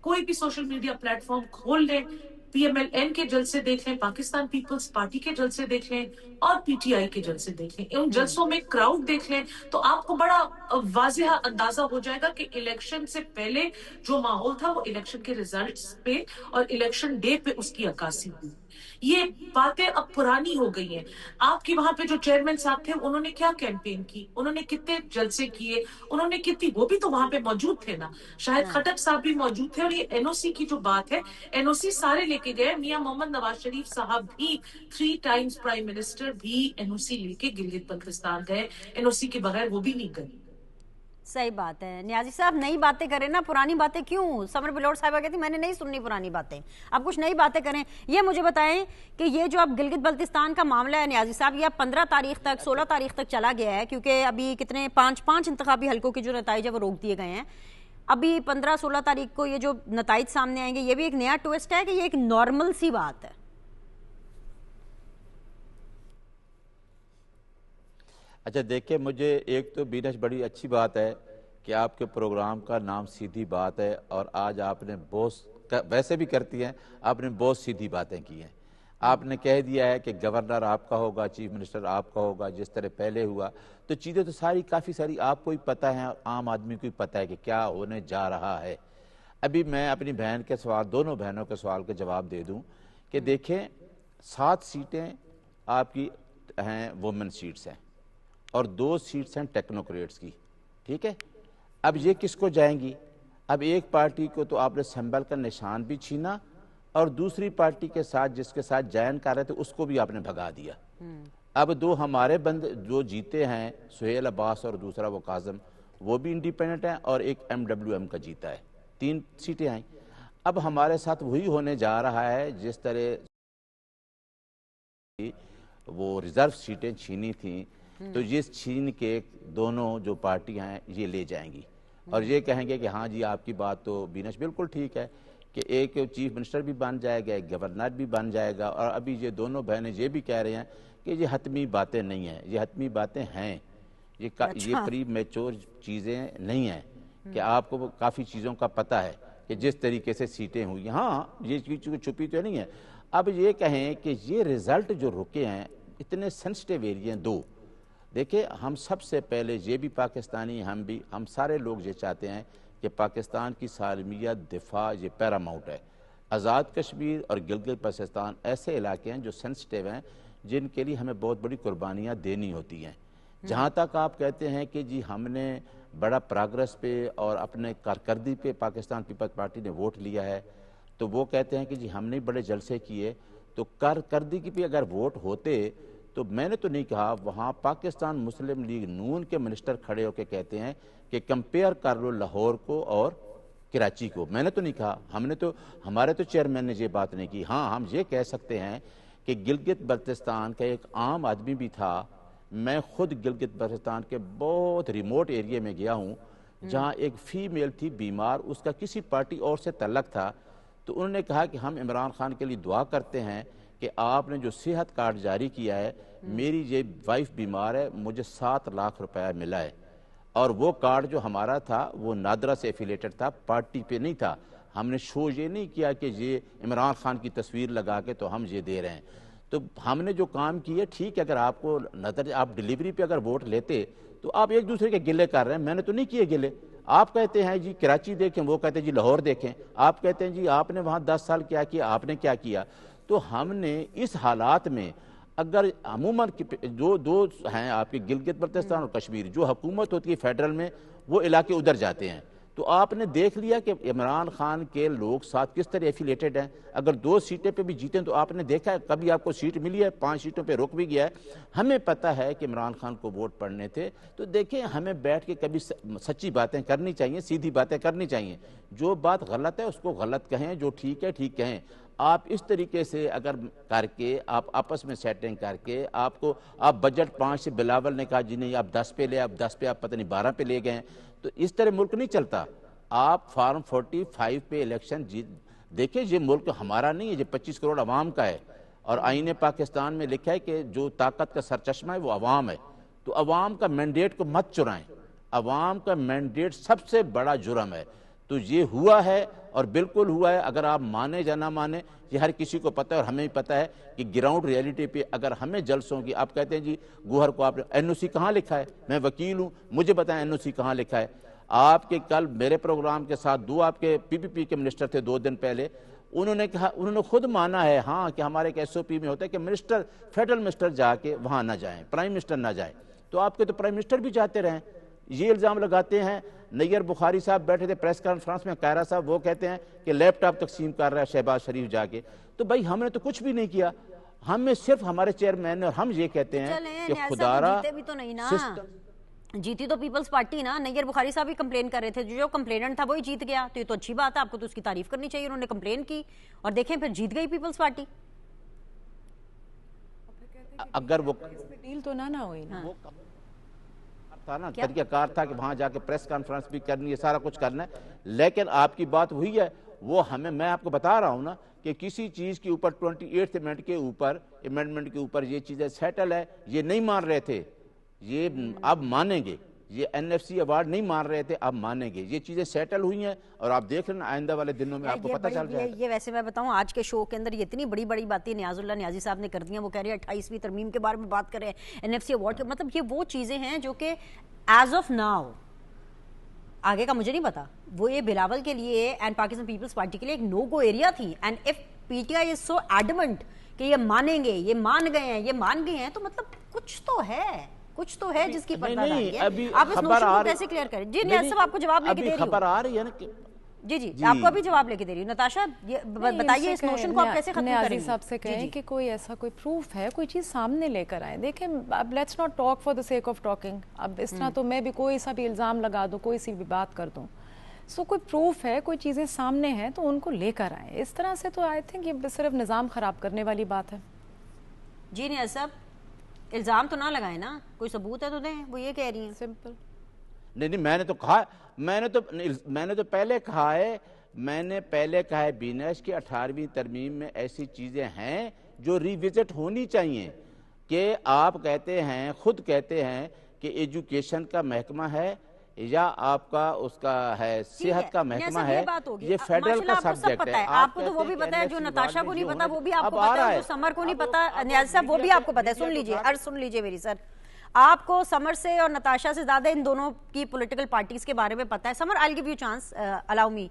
कोई भी सोशल मीडिया प्लेटफॉर्म खोल लें, पीएमएलएन के जलसे देख लें, पाकिस्तान पीपल्स पार्टी के जलसे देख लें और पीटीआई के जलसे देख लें, उन जलसों में क्राउड देख लें, तो आपको बड़ा वाज़ेह अंदाजा हो जाएगा कि इलेक्शन से पहले जो माहौल था वो इलेक्शन के रिजल्ट्स पे और इलेक्शन डे पे उसकी अक्कासी हुई। ये बातें अब पुरानी हो गई हैं। आपके वहां पे जो चेयरमैन साहब थे उन्होंने क्या कैंपेन की, उन्होंने कितने जलसे किए, उन्होंने कितनी, वो भी तो वहां पे मौजूद थे ना। शाहिद खटक साहब भी मौजूद थे। और ये एनओसी की जो बात है, एनओसी सारे लेके गए। मियां मोहम्मद नवाज शरीफ साहब भी 3 टाइम्स प्राइम मिनिस्टर भी एनओसी लेके गिलगित बल्तिस्तान गए, एनओसी के बगैर वो भी नहीं गए। सही बात है। न्याजी साहब नई बातें करें ना, पुरानी बातें क्यों? समर बिलोट साहिबा कहती मैंने नहीं सुननी पुरानी बातें, अब कुछ नई बातें करें। ये मुझे बताएं कि ये जो अब गिलगित बल्तिस्तान का मामला है न्याजी साहब, ये 15 तारीख तक 16 तारीख तक चला गया है, क्योंकि अभी कितने 5 इंतखाबी हलकों के जो नताइज है वो रोक दिए गए हैं। अभी 15-16 तारीख को ये जो नताइज सामने आएंगे, ये भी एक नया ट्विस्ट है कि ये एक नॉर्मल सी बात है? अच्छा देखिए, मुझे एक तो बीनश बड़ी अच्छी बात है कि आपके प्रोग्राम का नाम सीधी बात है, और आज आपने बहुत, वैसे भी करती हैं, आपने बहुत सीधी बातें की हैं। आपने कह दिया है कि गवर्नर आपका होगा, चीफ मिनिस्टर आपका होगा, जिस तरह पहले हुआ। तो चीज़ें तो सारी काफ़ी सारी आपको ही पता है, आम आदमी को ही पता है कि क्या होने जा रहा है। अभी मैं अपनी बहन के सवाल, दोनों बहनों के सवाल का जवाब दे दूं कि देखें 7 सीटें आपकी हैं वुमेन सीट्स हैं और 2 सीट्स हैं टेक्नोक्रेट्स की, ठीक है। अब ये किसको जाएंगी? अब एक पार्टी को तो आपने संबल का निशान भी छीना और दूसरी पार्टी के साथ जिसके साथ जॉइन कर रहे थे उसको भी आपने भगा दिया। अब 2 हमारे बंद जो जीते हैं, सुहेल अब्बास और दूसरा वो काजम, वो भी इंडिपेंडेंट हैं, और एक MWM का जीता है, 3 सीटें आई। अब हमारे साथ वही होने जा रहा है जिस तरह वो रिजर्व सीटें छीनी थी, तो ये छीन के दोनों जो पार्टियां हैं ये ले जाएंगी और ये कहेंगे कि हाँ जी आपकी बात तो बीनश बिल्कुल ठीक है कि एक चीफ मिनिस्टर भी बन जाएगा, एक गवर्नर भी बन जाएगा। और अभी ये दोनों बहनें ये भी कह रहे हैं कि ये हतमी बातें नहीं हैं, ये हतमी बातें हैं, ये प्री मैच्योर चीज़ें नहीं हैं कि आपको काफ़ी चीज़ों का पता है कि जिस तरीके से सीटें हुई, हाँ ये चीज़ छुपी तो नहीं है। अब ये कहें कि ये रिज़ल्ट जो रुके हैं इतने सेंसिटिव एरिया 2, देखिए हम सबसे पहले ये भी पाकिस्तानी, हम सारे लोग ये चाहते हैं कि पाकिस्तान की सालमियत दिफा ये पैरामाउंट है। आज़ाद कश्मीर और गिलगित बल्तिस्तान ऐसे इलाके हैं जो सेंसिटिव हैं, जिनके लिए हमें बहुत बड़ी कुर्बानियाँ देनी होती हैं। जहाँ तक आप कहते हैं कि जी हमने बड़ा प्रोग्रेस पे और अपने कारकर्दगी पे पाकिस्तान पीपल्स पार्टी ने वोट लिया है, تو وہ کہتے ہیں کہ جی ہم نے بڑے جلسے کیے، تو کارکردگی پہ اگر ووٹ ہوتے تو میں نے تو نہیں کہا، وہاں پاکستان مسلم لیگ نون کے منسٹر کھڑے ہو کے کہتے ہیں کہ کمپیئر کر لو لاہور کو اور کراچی کو. میں نے تو نہیں کہا، ہمارے تو چیئرمین نے یہ بات نہیں کی. ہاں ہم یہ کہہ سکتے ہیں کہ گلگت بلتستان کا ایک عام آدمی بھی تھا. میں خود گلگت بلتستان کے بہت ریموٹ ایریے میں گیا ہوں جہاں ایک فیمیل تھی بیمار، اس کا کسی پارٹی اور سے تعلق تھا، تو انہوں نے کہا کہ ہم عمران خان کے لیے دعا کرتے ہیں کہ آپ نے جو صحت کارڈ جاری کیا ہے، میری یہ وائف بیمار ہے، مجھے 7 لاکھ روپیہ ملا ہے، اور وہ کارڈ جو ہمارا تھا وہ نادرا سے ایفیلیٹڈ تھا، پارٹی پہ نہیں تھا. ہم نے شو یہ نہیں کیا کہ یہ عمران خان کی تصویر لگا کے تو ہم یہ دے رہے ہیں. تو ہم نے جو کام کیا ٹھیک ہے، اگر آپ کو نظر آپ ڈیلیوری پہ اگر ووٹ لیتے تو آپ ایک دوسرے کے گلے کر رہے ہیں. میں نے تو نہیں کیے گلے. آپ کہتے ہیں جی کراچی دیکھیں، وہ کہتے ہیں جی لاہور دیکھیں. آپ کہتے ہیں جی آپ نے وہاں 10 سال کیا کیا، آپ نے کیا کیا. تو ہم نے اس حالات میں اگر عموماً جو دو ہیں آپ کے گلگت بلتستان اور کشمیر، جو حکومت ہوتی ہے فیڈرل میں، وہ علاقے ادھر جاتے ہیں. تو آپ نے دیکھ لیا کہ عمران خان کے لوگ ساتھ کس طرح ایفیلیٹڈ ہیں. اگر 2 سیٹیں پہ بھی جیتیں تو آپ نے دیکھا ہے کبھی آپ کو سیٹ ملی ہے، 5 سیٹوں پہ رک بھی گیا ہے. ہمیں پتہ ہے کہ عمران خان کو ووٹ پڑنے تھے. تو دیکھیں ہمیں بیٹھ کے کبھی سچی باتیں کرنی چاہیے، سیدھی باتیں کرنی چاہیے. جو بات غلط ہے اس کو غلط کہیں، جو ٹھیک ہے ٹھیک کہیں. آپ اس طریقے سے اگر کر کے آپ آپس میں سیٹنگ کر کے آپ بجٹ 5 سے بلاول نے کہا جی نہیں آپ 10 پہ لے، آپ 10 پہ آپ پتہ نہیں 12 پہ لے گئے ہیں. تو اس طرح ملک نہیں چلتا. آپ فارم 45 پہ الیکشن دیکھیں، یہ ملک ہمارا نہیں ہے، یہ 25 کروڑ عوام کا ہے. اور آئین پاکستان میں لکھا ہے کہ جو طاقت کا سرچشمہ ہے وہ عوام ہے. تو عوام کا مینڈیٹ کو مت چرائیں. عوام کا مینڈیٹ سب سے بڑا جرم ہے. تو یہ ہوا ہے اور بالکل ہوا ہے. اگر آپ مانے یا نہ مانے یہ ہر کسی کو پتہ ہے، اور ہمیں بھی پتہ ہے کہ گراؤنڈ ریئلٹی پہ اگر ہمیں جلسوں کی آپ کہتے ہیں جی گوہر کو آپ نے NOC کہاں لکھا ہے. میں وکیل ہوں، مجھے بتائیں NOC کہاں لکھا ہے. آپ کے کل میرے پروگرام کے ساتھ 2 آپ کے PPP کے منسٹر تھے 2 دن پہلے، انہوں نے کہا، انہوں نے خود مانا ہے ہاں کہ ہمارے ایک SOP میں ہوتا ہے کہ فیڈرل منسٹر جا کے وہاں نہ جائیں، پرائم منسٹر نہ جائے. تو آپ کے تو پرائم منسٹر بھی جاتے رہیں. یہ الزام لگاتے ہیں. نیر بخاری صاحب بیٹھے تھے پریس کانفرنس میں، قائرہ صاحب وہ کہتے ہیں کہ لیپ ٹاپ تقسیم کر رہا ہے شہباز شریف جا کے. تو بھائی ہم نے تو کچھ بھی نہیں کیا. ہمیں صرف ہمارے چیئرمین نے، اور ہم یہ کہتے ہیں کہ خدارہ جیتی تو پیپلز پارٹی نا. نیر بخاری صاحب بھی کمپلین کر رہے تھے، جو کمپلیننٹ تھا وہی جیت گیا. تو یہ تو اچھی بات ہے، آپ کو تو اس کی تعریف کرنی چاہیے. انہوں نے کمپلین کی اور دیکھیں پھر جیت گئی پیپلز پارٹی. اگر وہ ڈیل تو نہ ہوئی نا، تھا نا طریقہ کار تھا کہ وہاں جا کے پریس کانفرنس بھی کرنی ہے، سارا کچھ کرنا ہے. لیکن آپ کی بات وہی ہے، وہ میں آپ کو بتا رہا ہوں نا کہ کسی چیز کے اوپر 28 امینڈمنٹ کے اوپر یہ چیزیں سیٹل ہے. یہ نہیں مان رہے تھے، یہ اب مانیں گے. یہ NFC ایوارڈ نہیں مان رہے تھے، اب مانیں گے. یہ چیزیں سیٹل ہوئی ہیں اور آپ دیکھ لینا آئندہ والے دنوں میں آپ کو پتہ چل جائے. یہ ویسے میں بتاؤں آج کے شو کے اندر یہ اتنی بڑی بڑی باتیں نیاز اللہ نیازی صاحب نے کر دی ہیں. وہ کہہ رہے ہیں 28ویں ترمیم کے بارے میں بات کر رہے ہیں، NFC ایوارڈ. مطلب یہ وہ چیزیں ہیں جو کہ ایز آف ناؤ، آگے کا مجھے نہیں پتا، وہ یہ بلاول کے لیے اینڈ پاکستان پیپلز پارٹی کے لیے ایک نو گو ایریا تھی. And if PTI is so adamant کہ یہ مانیں گے، یہ مان گئے ہیں تو مطلب کچھ تو ہے جس کی پتہ نہیں ہے. آپ اس نوشن کو کیسے کلیئر کریں؟ جی نیاز صاحب آپ کو جواب لے کے دے رہی ہوں. خبر آ رہی ہے نا کہ جی آپ کو ابھی جواب لے کے دے رہی ہوں. نتاشا بتائیے اس نوشن کو آپ کیسے ختم کریں گے؟ صاحب سے کہیں کہ کوئی ایسا کوئی پروف ہے، کوئی چیز سامنے لے کر آئے. دیکھیں اب let's not talk for the sake of talking. اب اس طرح تو میں بھی کوئی سا بھی الزام لگا دوں، کوئی سی بھی بات کر دوں. سو کوئی پروف ہے، کوئی چیزیں سامنے ہیں تو ان کو لے کر آئیں. اس طرح سے تو آئی تھنک یہ صرف نظام خراب کرنے والی بات ہے. جی نیاز صاحب الزام تو نہ لگائیں نا، کوئی ثبوت ہے تو دیں. وہ یہ کہہ رہی ہیں سمپل. نہیں میں نے تو کہا، میں نے تو پہلے کہا ہے بینش کہ 18ویں ترمیم میں ایسی چیزیں ہیں جو ریوزٹ ہونی چاہیے. کہ آپ خود کہتے ہیں کہ ایجوکیشن کا محکمہ ہے یا آپ کا اس کا ہے صحت کا محکمہ ہے، یہ فیڈرل کا سبجیکٹ ہے. آپ کو تو وہ بھی پتا ہے جو نتاشا کو نہیں پتا، وہ بھی آپ کو پتا ہے، جو سمر کو نہیں پتا نیاز صاحب وہ بھی آپ کو پتا ہے. سن لیجئے میری سر، آپ کو سمر سے اور نتاشا سے زیادہ ان دونوں کی پولیٹیکل پارٹیز کے بارے میں پتا ہے. سمر آئی ول گیو یو چانس، الاؤ می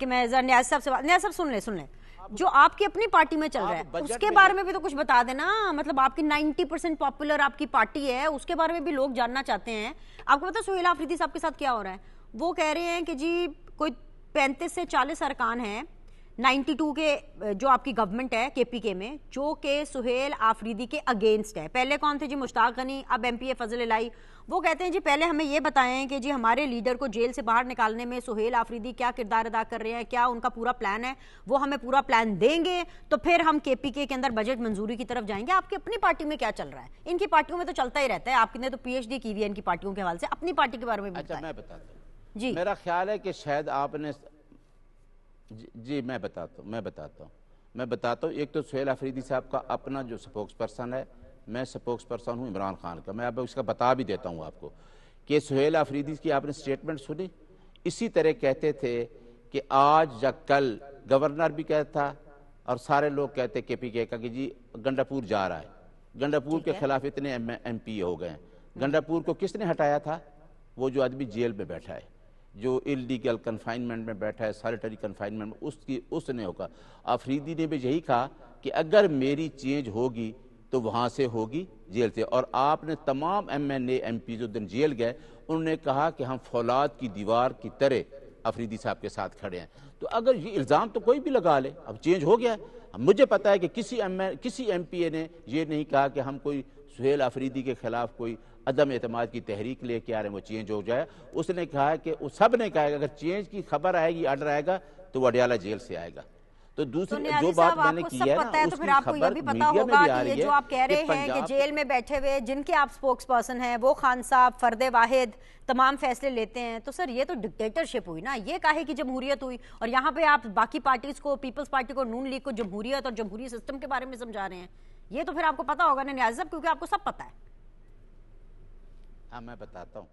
کہ میں نیاز صاحب سن لیں جو آپ کی اپنی پارٹی میں چل رہا ہے اس کے بارے میں بھی تو کچھ بتا دینا. مطلب آپ کی 90% پاپولر آپ کی پارٹی ہے، اس کے بارے میں بھی لوگ جاننا چاہتے ہیں. آپ کو پتا سہیل آفریدی صاحب کے ساتھ کیا ہو رہا ہے؟ وہ کہہ رہے ہیں کہ جی کوئی 35 سے 40 ارکان ہیں 92 کے جو آپ کی گورنمنٹ ہے KPK میں, جو کہ سہیل آفریدی کے اگینسٹ ہے. پہلے کون تھے جی؟ مشتاق غنی, اب MP فضل الہی. وہ کہتے ہیں جی پہلے ہمیں یہ بتائیں کہ جی ہمارے لیڈر کو جیل سے باہر نکالنے میں سہیل آفریدی کیا کردار ادا کر رہے ہیں, کیا ان کا پورا پلان ہے, وہ ہمیں پورا پلان دیں گے تو پھر ہم KPK کے اندر بجٹ منظوری کی طرف جائیں گے. آپ کی اپنی پارٹی میں کیا چل رہا ہے؟ ان کی پارٹیوں میں تو چلتا ہی رہتا ہے, آپ نے تو PhD کی ہوئی ہے ان کی پارٹیوں کے حوالے سے, اپنی پارٹی کے بارے میں بھی اچھا بتائیں. میں بتاتا ہوں جی میرا خیال ہے کہ شاید آپ نے جی میں بتاتا ہوں. ایک تو سہیل آفریدی صاحب کا اپنا جو سپوکس پرسن ہے, میں سپوکس پرسن ہوں عمران خان کا. میں اب اس کا بتا بھی دیتا ہوں آپ کو کہ سہیل آفریدی کی آپ نے سٹیٹمنٹ سنی, اسی طرح کہتے تھے کہ آج یا کل گورنر بھی کہتا تھا اور سارے لوگ کہتے KPK کا کہ جی گنڈاپور جا رہا ہے. گنڈاپور کے خلاف اتنے MP ہو گئے ہیں. گنڈاپور کو کس نے ہٹایا تھا؟ وہ جو آدمی جیل میں بیٹھا ہے, جو انلیگل کنفائنمنٹ میں بیٹھا ہے, سالٹری کنفائنمنٹ میں, اس نے ہوگا. آفریدی نے بھی یہی کہا کہ اگر میری چینج ہوگی تو وہاں سے ہوگی جیل سے. اور آپ نے تمام MNA MP جو دن جیل گئے انہوں نے کہا کہ ہم فولاد کی دیوار کی طرح آفریدی صاحب کے ساتھ کھڑے ہیں. تو اگر یہ الزام تو کوئی بھی لگا لے, اب چینج ہو گیا ہے. مجھے پتا ہے کہ کسی MP نے یہ نہیں کہا کہ ہم کوئی سہیل آفریدی کے خلاف کوئی عدم اعتماد کی تحریک لے کے آ رہے ہیں وہ چینج ہو جائے. اس نے کہا کہ سب نے کہا کہ اگر چینج کی خبر آئے گی, آرڈر آئے گا تو وہ اڈیالہ جیل سے آئے گا. تو دوسری جو بات میں نے کی ہے نا, اس کی خبر میڈیا میں بھی آ رہی ہے جو آپ کہہ رہے ہیں کہ جیل میں بیٹھے ہوئے جن کے آپ سپوکس پرسن ہیں وہ خان صاحب, فرد واحد تمام فیصلے لیتے ہیں, تو سر یہ تو ڈکٹیٹرشپ ہوئی نا, یہ کاہے کی جمہوریت ہوئی. اور یہاں پہ آپ باقی پارٹیز کو, پیپلز پارٹی کو, نون لیگ کو جمہوریت اور جمہوری سسٹم کے بارے میں سمجھا رہے ہیں. یہ تو پھر آپ کو پتا ہوگا نا نیاز صاحب, کیونکہ آپ کو سب پتا ہے. ہاں میں بتاتا ہوں,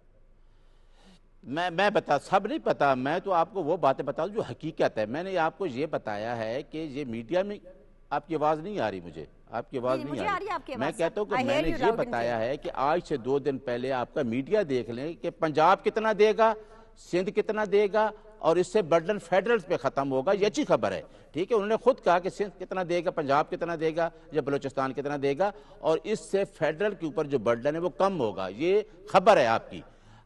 سب نہیں پتا, میں تو آپ کو وہ باتیں بتا دوں جو حقیقت ہے. میں نے آپ کو یہ بتایا ہے کہ یہ میڈیا میں, آپ کی آواز نہیں آ رہی, مجھے آپ کی آواز نہیں آ رہی. میں کہتا ہوں کہ میں نے یہ بتایا ہے کہ آج سے 2 دن پہلے آپ کا میڈیا دیکھ لیں کہ پنجاب کتنا دے گا, سندھ کتنا دے گا, اور اس سے برڈن فیڈرلز پہ ختم ہوگا. یہ اچھی خبر ہے, ٹھیک ہے. انہوں نے خود کہا کہ سندھ کتنا دے گا, پنجاب کتنا دے گا, یا بلوچستان کتنا دے گا, اور اس سے فیڈرل کے اوپر جو برڈن ہے وہ کم ہوگا. یہ خبر ہے آپ کی.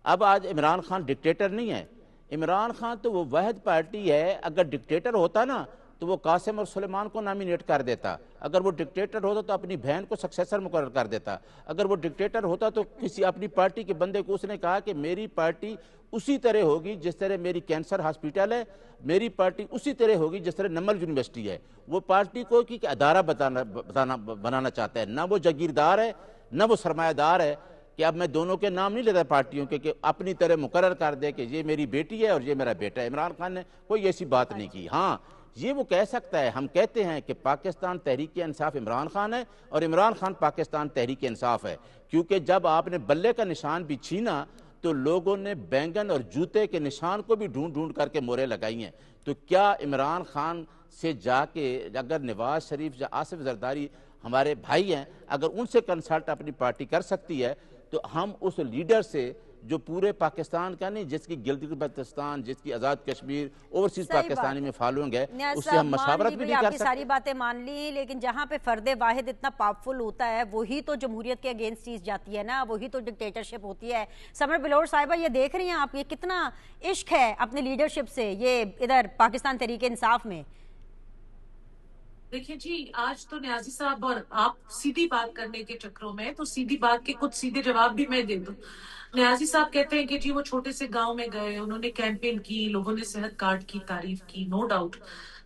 اب آج عمران خان ڈکٹیٹر نہیں ہے. عمران خان تو وہ واحد پارٹی ہے, اگر ڈکٹیٹر ہوتا نا تو وہ قاسم اور سلیمان کو نامینیٹ کر دیتا. اگر وہ ڈکٹیٹر ہوتا تو اپنی بہن کو سکسیسر مقرر کر دیتا. اگر وہ ڈکٹیٹر ہوتا تو کسی اپنی پارٹی کے بندے کو اس نے کہا کہ میری پارٹی اسی طرح ہوگی جس طرح میری کینسر ہاسپیٹل ہے, میری پارٹی اسی طرح ہوگی جس طرح نمل یونیورسٹی ہے. وہ پارٹی کو کہ ادارہ بنانا چاہتا ہے, نہ وہ جاگیردار ہے نہ وہ سرمایہ دار ہے. کہ اب میں دونوں کے نام نہیں لیتا پارٹیوں کے, کہ اپنی طرح مقرر کر دے کہ یہ میری بیٹی ہے اور یہ میرا بیٹا ہے. عمران خان نے کوئی ایسی بات نہیں کی. ہاں یہ وہ کہہ سکتا ہے, ہم کہتے ہیں کہ پاکستان تحریک انصاف عمران خان ہے اور عمران خان پاکستان تحریک انصاف ہے. کیونکہ جب آپ نے بلے کا نشان بھی چھینا تو لوگوں نے بینگن اور جوتے کے نشان کو بھی ڈھونڈ کر کے مورے لگائی ہیں. تو کیا عمران خان سے جا کے اگر نواز شریف یا آصف زرداری ہمارے بھائی ہیں, اگر ان سے کنسلٹ اپنی پارٹی کر سکتی ہے, تو ہم اس لیڈر سے جو پورے پاکستان کا نہیں, جس کی گلگت بلتستان, جس کی آزاد کشمیر, اوورسیز پاکستانی میں فالوئنگ ہے, اس سے ہم مشاورت بھی نہیں کر سکتے. ساری باتیں مان لی, لیکن جہاں پہ فرد واحد اتنا پاورفل ہوتا ہے وہی تو جمہوریت کے اگینسٹ چیز جاتی ہے نا, وہی تو ڈکٹیٹرشپ ہوتی ہے. سمر بلور صاحبہ یہ دیکھ رہی ہیں آپ, یہ کتنا عشق ہے اپنے لیڈرشپ سے یہ ادھر پاکستان تحریک انصاف میں. دیکھیں جی, آج تو نیازی صاحب اور آپ سیدھی بات کرنے کے چکروں میں, تو سیدھی بات کے کچھ سیدھے جواب بھی میں دے دوں. نیازی صاحب کہتے ہیں کہ جی وہ چھوٹے سے گاؤں میں گئے, انہوں نے کیمپین کی, لوگوں نے صحت کارڈ کی تعریف کی, نو ڈاؤٹ.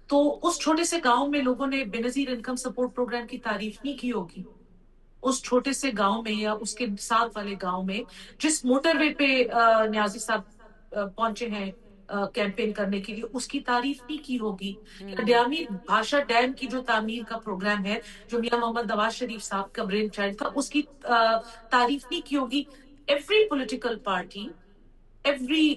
تو اس چھوٹے سے گاؤں میں لوگوں نے بے نظیر انکم سپورٹ پروگرام کی تعریف نہیں کی ہوگی. اس چھوٹے سے گاؤں میں یا اس کے ساتھ والے گاؤں میں جس موٹر وے پہ نیازی صاحب پہنچے ہیں کیمپین کرنے کے لیے, اس کی تعریف نہیں کی ہوگی. ڈیامی بھاشا ڈیم کی جو تعمیر کا پروگرام ہے, جو میاں محمد نواز شریف صاحب کا برین چائلڈ تھا, اس کی تعریف نہیں کی ہوگی. ایوری پولیٹیکل پارٹی, ایوری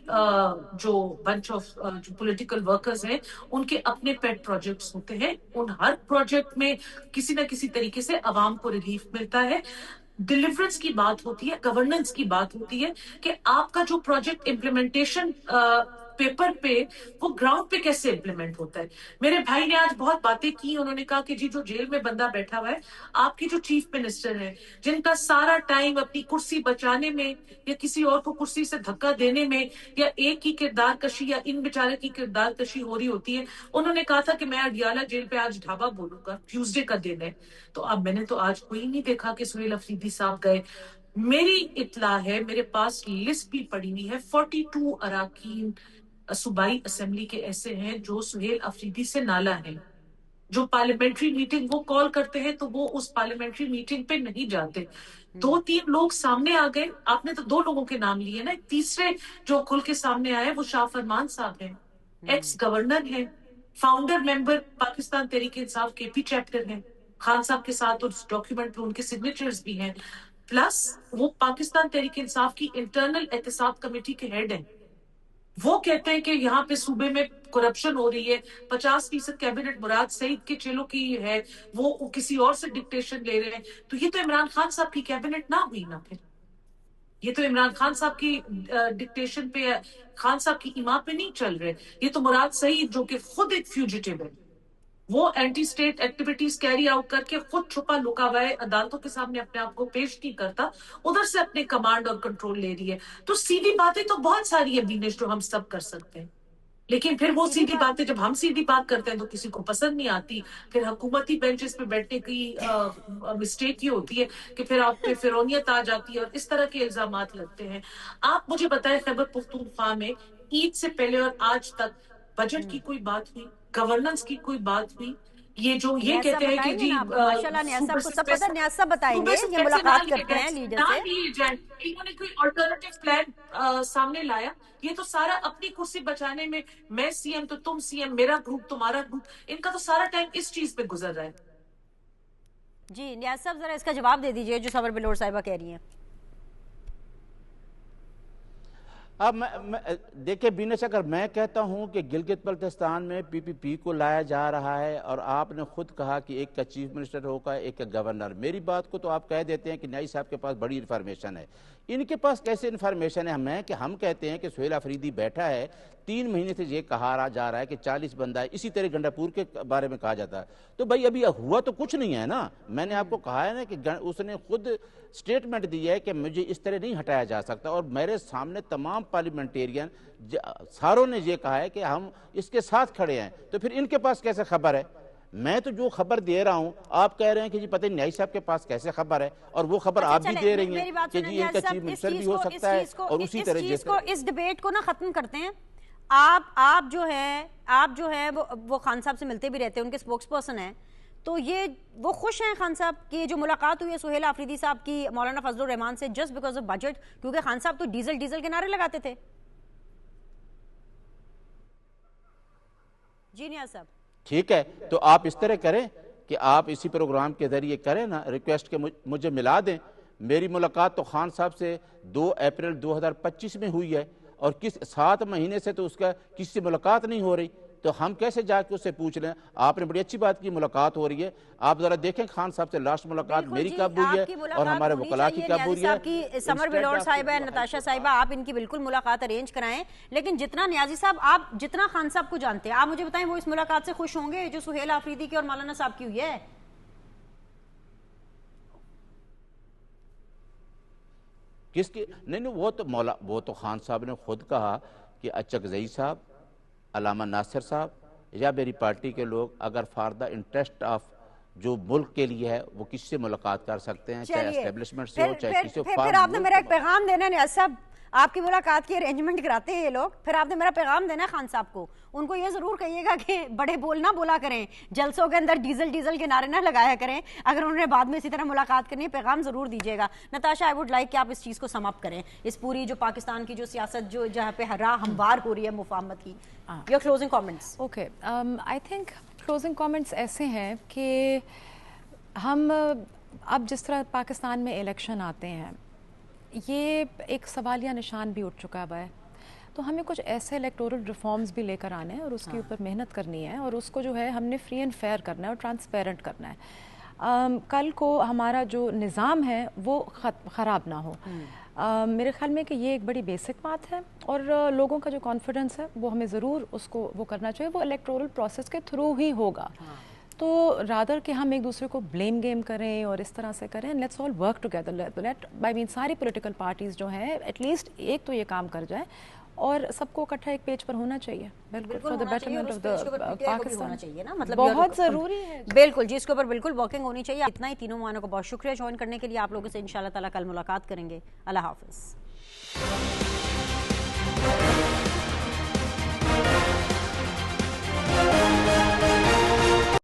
جو بنچ آف جو پولیٹیکل ورکرز ہیں, ان کے اپنے پیٹ پروجیکٹس ہوتے ہیں. ان ہر پروجیکٹ میں کسی نہ کسی طریقے سے عوام کو ریلیف ملتا ہے. ڈیلیورنس کی بات ہوتی ہے, گورننس کی بات ہوتی ہے کہ آپ کا جو پروجیکٹ امپلیمنٹیشن पेपर पे वो ग्राउंड पे कैसे इम्प्लीमेंट होता है। मेरे भाई ने आज बहुत बातें की, उन्होंने कहा कि जी जो जेल में बंदा बैठा हुआ है, आपकी जो चीफ मिनिस्टर है, जिनका सारा टाइम अपनी कुर्सी बचाने में या किसी और को कुर्सी से धक्का देने में या एक की किरदार कशी या इन बेचारे की किरदार कशी हो रही होती है, उन्होंने कहा था कि मैं अडियाला जेल पे आज ढाबा बोलूंगा, ट्यूसडे का दिन है। तो अब मैंने तो आज कोई नहीं देखा कि सुहेल अफरीदी साहब गए। मेरी इत्ला है, मेरे पास लिस्ट भी पड़ी हुई है, 42 अराकीन सूबाई असेंबली के ऐसे हैं जो सुहेल अफरीदी से नाला है। जो पार्लियामेंट्री मीटिंग वो कॉल करते हैं तो वो उस पार्लियामेंट्री मीटिंग पे नहीं जाते। 2-3 लोग सामने आ गए, आपने तो 2 लोगों के नाम लिए ना, एक तीसरे जो खुल के सामने आए वो शाह फरमान साहब हैं, एक्स गवर्नर हैं, founder member Pakistan Tehreek Insaf KP chapter हैं, खान साहब के साथ उस डॉक्यूमेंट पे उनके सिग्नेचर्स भी हैं, प्लस वो पाकिस्तान तहरीक इंसाफ की इंटरनल एहतसाब कमेटी के हेड हैं। वो कहते हैं कि यहाँ पे सूबे में करप्शन हो रही है, 50% कैबिनेट मुराद सईद के चेलों की है, वो किसी और से डिक्टेशन ले रहे हैं। तो ये तो इमरान खान साहब की कैबिनेट ना हुई ना, फिर ये तो इमरान खान साहब की डिक्टेशन पे, खान साहब की इमा पे नहीं चल रहे। ये तो मुराद सईद जो कि खुद एक फ्यूजिटिव है, वो anti state activities carry out करके खुद छुपा लुका हुआ है, अदालतों के सामने अपने आप को पेश नहीं करता, उधर से अपने कमांड और कंट्रोल ले रही है। तो सीधी बातें तो बहुत सारी है बीनेश जो हम सब कर सकते हैं, लेकिन फिर वो सीधी बातें जब हम सीधी बात करते हैं तो किसी को पसंद नहीं आती। फिर हुकूमती बेंचेस पे बैठने की मिस्टेक ये होती है कि फिर आप पे फिरौनियत आ जाती है और इस तरह के इल्जामात लगते हैं। आप मुझे बताएं, खैबर पख्तूनख्वा में ईद से पहले और आज तक बजट की कोई बात हुई, गवर्नेंस की कोई बात हुई? ये जो ये कहते हैं कि जी माशाल्लाह न्याज साहब को सब पता, न्याज साहब बताएंगे, ये मुलाकात करते हैं लीडर से, इन्होंने कोई अल्टरनेटिव प्लान सामने लाया? ये तो सारा अपनी कुर्सी बचाने में, मैं सीएम तो तुम सीएम, मेरा ग्रुप तुम्हारा ग्रुप, इनका तो सारा टाइम इस चीज पे गुजर रहा है। जी न्याज साहब जरा इसका जवाब दे दीजिए जो सबर बिलोर साहिबा कह रही हैं। अब देखिए बीनेश, अगर मैं कहता हूं कि गिलगित बल्तिस्तान में पीपीपी को लाया जा रहा है और आपने खुद कहा कि एक का चीफ मिनिस्टर होगा एक का गवर्नर, मेरी बात को तो आप कह देते हैं कि न्याई साहब के पास बड़ी इन्फॉर्मेशन है। इनके पास कैसे इन्फॉर्मेशन है? हम कहते हैं कि सुहेल अफरीदी बैठा है, 3 महीने से ये कहा जा रहा है कि 40 बंदा है, इसी तरह गंडापुर के बारे में कहा जाता है। तो भाई अभी हुआ तो कुछ नहीं है ना। मैंने आपको कहा है ना कि उसने खुद स्टेटमेंट दी है कि मुझे इस तरह नहीं हटाया जा सकता, और मेरे सामने तमाम पार्लियामेंटेरियन सारों ने ये कहा है कि हम इसके साथ खड़े हैं। तो फिर इनके पास कैसे खबर है? मैं तो जो खबर दे रहा हूं, आप कह रहे हैं कि जी पता नहीं न्याई साहब के पास कैसे खबर है, और वो खबर आप भी दे रही हैं कि जी इनका चीफ मिनिस्टर भी हो सकता है। और उसी तरह इस डिबेट को ना खत्म करते हैं। आप जो है वो खान साहब से मिलते भी रहते हैं, उनके स्पोक्स पर्सन हैं, तो ये वो खुश हैं खान साहब की जो मुलाकात हुई है सुहेल अफरीदी साहब की मौलाना फजलुर रहमान से जस्ट बिकॉज ऑफ बजट, क्योंकि खान साहब तो डीजल के नारे लगाते थे। जी नियाज साहब ठीक है, तो आप इस तरह करें कि आप इसी प्रोग्राम के जरिए करें ना रिक्वेस्ट के मुझे मिला दें। मेरी मुलाकात तो खान साहब से 2 अप्रैल 2025 में हुई है, और 7 महीने से तो उसका किसी से मुलाकात नहीं हो रही, तो हम कैसे जाके उससे पूछ लें? आपने बड़ी अच्छी बात की, मुलाकात हो रही है। आप जरा देखें खान साहब से लास्ट मुलाकात मेरी कब हुई है और हमारे वकला की कब हुई है। समर बिलोर साहिबा, नताशा साहिबा, आप इनकी बिल्कुल मुलाकात अरेंज कराएं। लेकिन जितना न्याजी साहब, आप जितना खान साहब को जानते हैं, आप मुझे बताएं वो इस मुलाकात से खुश होंगे जो सुहेल अफरीदी की और मौलाना साहब की हुई है? किसकी? नहीं, वो तो खान साहब ने खुद कहा कि अचकजई साहब, अलामा नासिर साहब या मेरी पार्टी के लोग अगर फॉर द इंटरेस्ट ऑफ जो मुल्क के लिए है वो किससे मुलाकात कर सकते हैं, चाहे एस्टेब्लिशमेंट से हो चाहे किसी। फिर आपने मेरा एक पैगाम देना है न्याज साहब, आपकी मुलाकात की अरेंजमेंट कराते हैं ये लोग, फिर आपने मेरा पैगाम देना है खान साहब को। उनको ये जरूर कहिएगा कि बड़े बोल ना बोला करें, जलसों के अंदर डीजल के नारे ना लगाया करें। अगर उन्होंने बाद में इसी तरह मुलाकात करनी है, पैगाम जरूर दीजिएगा। नताशा, आई वुड लाइक कि आप इस चीज़ को समाप्त करें, इस पूरी जो पाकिस्तान की जो सियासत जो जहाँ पे राह हमवार हो रही है मुफाहमत की। Your closing comments. Okay, I think closing comments ऐसे हैं कि हम अब जिस तरह पाकिस्तान में इलेक्शन आते हैं, ये एक सवालिया निशान भी उठ चुका है, तो हमें कुछ ऐसे इलेक्टोरल रिफॉर्म्स भी लेकर आने हैं और उसके ऊपर मेहनत करनी है, और उसको जो है हमने फ्री एंड फेयर करना है और ट्रांसपेरेंट करना है। कल को हमारा जो निज़ाम है वो ख़राब ना हो। میرے خیال میں کہ یہ ایک بڑی بیسک بات ہے، اور لوگوں کا جو کانفیڈنس ہے وہ ہمیں ضرور اس کو وہ کرنا چاہیے، وہ الیکٹورل پروسیس کے تھرو ہی ہوگا. تو رادر کہ ہم ایک دوسرے کو بلیم گیم کریں اور اس طرح سے کریں، let's all work together. Let by مین ساری پولیٹیکل پارٹیز جو ہیں ایٹ لیسٹ ایک تو یہ کام کر جائیں، اور سب کو اکٹھا ایک پیج پر ہونا چاہیے. بالکل for the betterment of the Pakistan چاہیے نا، مطلب بہت ضروری ہے. بالکل جی، اس کے اوپر بالکل ورکنگ ہونی چاہیے. اتنا ہی. تینوں مہمانوں کو بہت شکریہ جوائن کرنے کے لیے. آپ لوگوں سے انشاءاللہ تعالیٰ کل ملاقات کریں گے. اللہ حافظ.